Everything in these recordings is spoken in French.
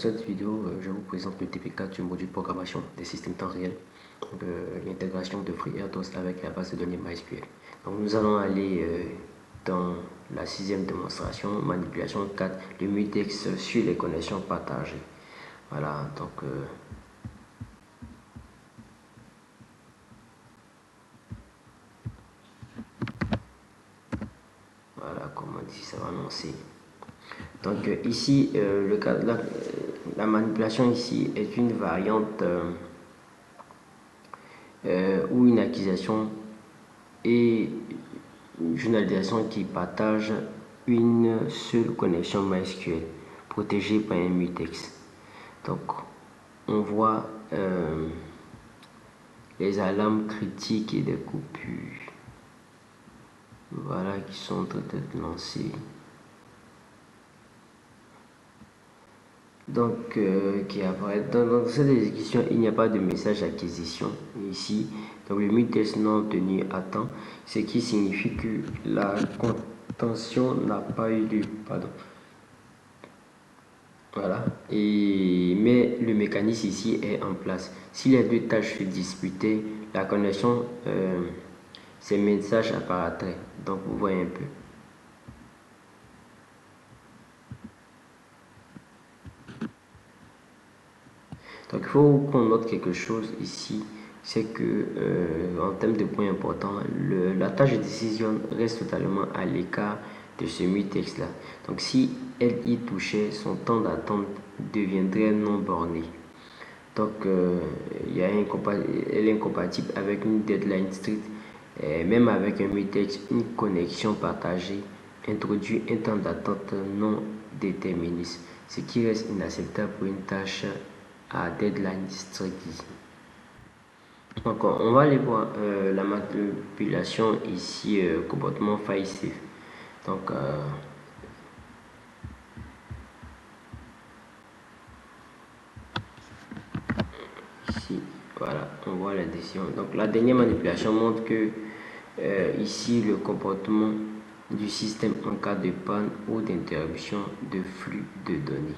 cette vidéo, je vous présente le TP4 du module programmation des systèmes temps réel, l'intégration de FreeRTOS avec la base de données MySQL. Donc nous allons aller dans la sixième démonstration, manipulation 4, le mutex sur les connexions partagées. Voilà, donc voilà comment ici ça va annoncer. Donc ici, la manipulation ici est une variante ou une acquisition et une journalisation qui partage une seule connexion MySQL protégée par un mutex. Donc on voit les alarmes critiques et des coupures, voilà, qui sont en train d'être lancées. Donc qui apparaît dans cette exécution, il n'y a pas de message d'acquisition ici. Donc le mutex non obtenu à temps, ce qui signifie que la contention n'a pas eu lieu. Pardon. Voilà. Mais le mécanisme ici est en place. Si les deux tâches se disputaient, la connexion, ces messages apparaîtraient. Donc vous voyez un peu. Donc il faut qu'on note quelque chose ici, c'est que en termes de points importants, la tâche de décision reste totalement à l'écart de ce mutex là. Donc si elle y touchait, son temps d'attente deviendrait non borné. Donc elle est incompatible avec une deadline stricte, même avec un mutex, une connexion partagée introduit un temps d'attente non déterministe, ce qui reste inacceptable pour une tâche à deadline strict. Donc on va aller voir la manipulation ici, comportement file safe. Donc ici, voilà, on voit la décision. Donc la dernière manipulation montre que ici le comportement du système en cas de panne ou d'interruption de flux de données.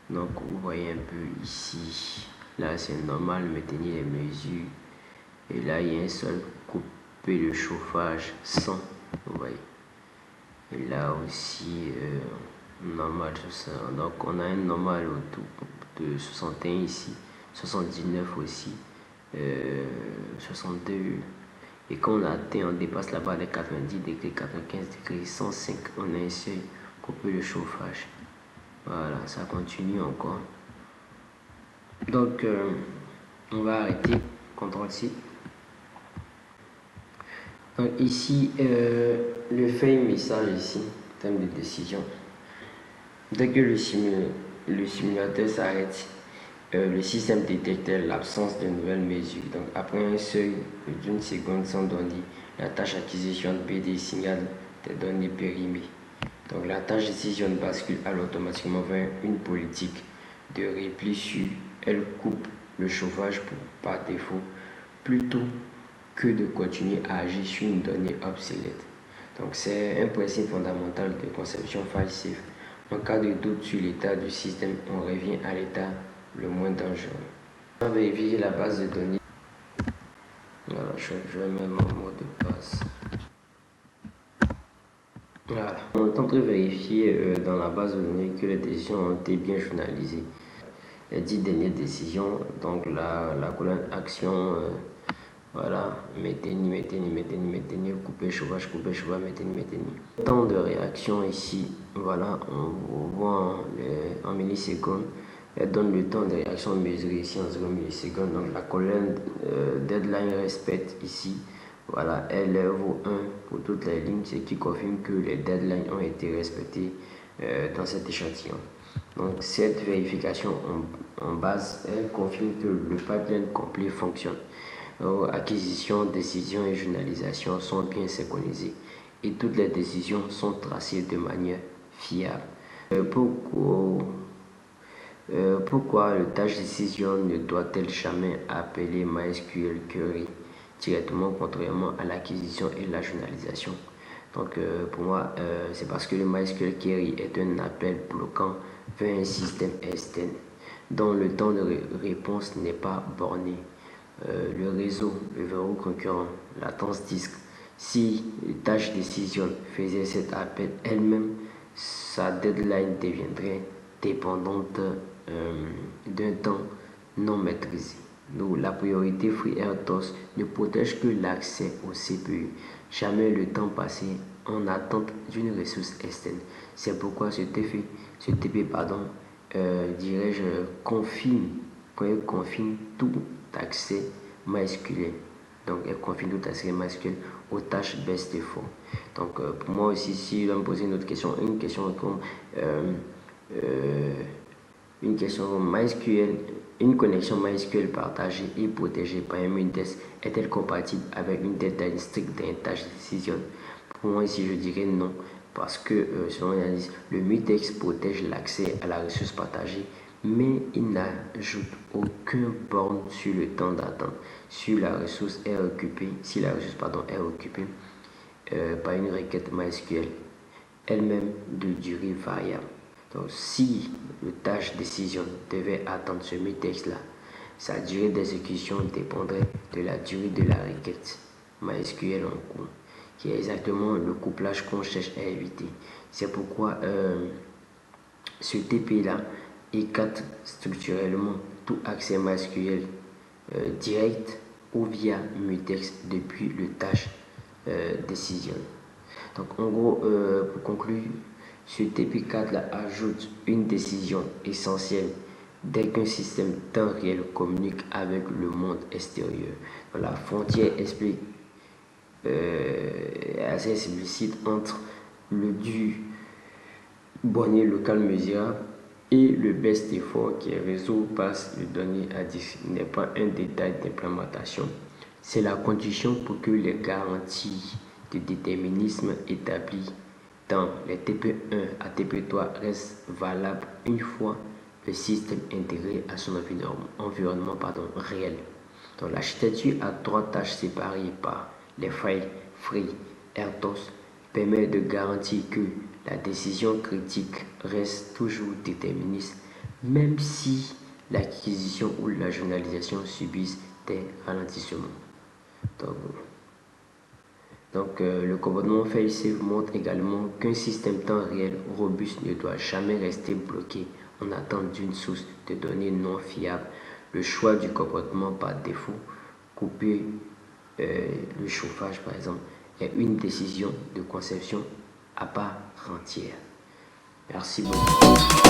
Donc vous voyez un peu ici, là c'est normal, maintenir les mesures, et là il y a un seul couper le chauffage sans, vous voyez, et là aussi normal tout ça. Donc on a un normal autour de 61 ici, 79 aussi, 62, et quand on atteint, on dépasse la barre des 90 degrés, 95 degrés, 105, on a un seul couper le chauffage. Voilà, ça continue encore. Donc on va arrêter, CTRL-C. Donc ici le fail message ici, terme de décision. Dès que le simulateur s'arrête, le système détecte l'absence de nouvelles mesures. Donc après un seuil d'une seconde sans données, la tâche acquisition BD signale des données périmées. Donc la tâche décision bascule alors automatiquement vers une politique de repli sur elle coupe le chauffage par défaut plutôt que de continuer à agir sur une donnée obsolète. Donc c'est un principe fondamental de conception file safe. En cas de doute sur l'état du système, on revient à l'état le moins dangereux. On va vérifier la base de données. Voilà, je vais mettre mon mot de passe. Voilà. On est en train de vérifier dans la base de données que les décisions ont été bien journalisées. Les 10 dernières décisions, donc la colonne action, voilà, maintenir, couper chauffage, maintenir. Le temps de réaction ici, voilà, on voit en millisecondes. Elle donne le temps de réaction mesuré ici en 0 millisecondes. Donc la colonne deadline respecte ici. Voilà, elle vaut 1 pour toutes les lignes, ce qui confirme que les deadlines ont été respectées dans cet échantillon. Donc cette vérification en base, elle confirme que le pipeline complet fonctionne. Acquisition, décision et journalisation sont bien synchronisées et toutes les décisions sont tracées de manière fiable. Pourquoi le tâche décision ne doit-elle jamais appeler MySQL Query directement, contrairement à l'acquisition et la journalisation? Donc pour moi, c'est parce que le MySQL query est un appel bloquant vers un système externe dont le temps de réponse n'est pas borné. Le réseau, le verrou concurrent, latence disque. Si la tâche décision faisait cet appel elle-même, sa deadline deviendrait dépendante d'un temps non maîtrisé. Donc, la priorité FreeRTOS ne protège que l'accès au CPU, jamais le temps passé en attente d'une ressource externe. C'est pourquoi ce TP dirais-je, confine tout accès MySQL. Donc, elle confine tout accès MySQL aux tâches best effort. Donc, pour moi aussi, si on me poser une autre question, une question MySQL, une connexion MySQL partagée et protégée par un mutex est-elle compatible avec une deadline stricte d'un tâche de décision? Pour moi ici je dirais non, parce que selon l'analyse, le mutex protège l'accès à la ressource partagée, mais il n'ajoute aucun borne sur le temps d'attente si la ressource est occupée, est occupée par une requête MySQL elle-même de durée variable. Donc, si le tâche décision devait attendre ce mutex-là, sa durée d'exécution dépendrait de la durée de la requête MySQL en cours, qui est exactement le couplage qu'on cherche à éviter. C'est pourquoi ce TP-là écarte structurellement tout accès MySQL direct ou via mutex depuis le tâche décision. Donc en gros, pour conclure, ce TP4 là ajoute une décision essentielle dès qu'un système temps réel communique avec le monde extérieur. Donc, la frontière explique assez explicite entre le du bonnet local mesurable et le best effort qui est réseau passe de données à disque n'est pas un détail d'implémentation. C'est la condition pour que les garanties de déterminisme établies dans les TP1 à TP3 restent valables une fois le système intégré à son environnement réel. Donc l'architecture à 3 tâches séparées par les failles FreeRTOS permet de garantir que la décision critique reste toujours déterministe, même si l'acquisition ou la journalisation subissent des ralentissements. Donc, le comportement fail-safe montre également qu'un système temps réel robuste ne doit jamais rester bloqué en attente d'une source de données non fiable. Le choix du comportement par défaut, couper le chauffage par exemple, est une décision de conception à part entière. Merci beaucoup.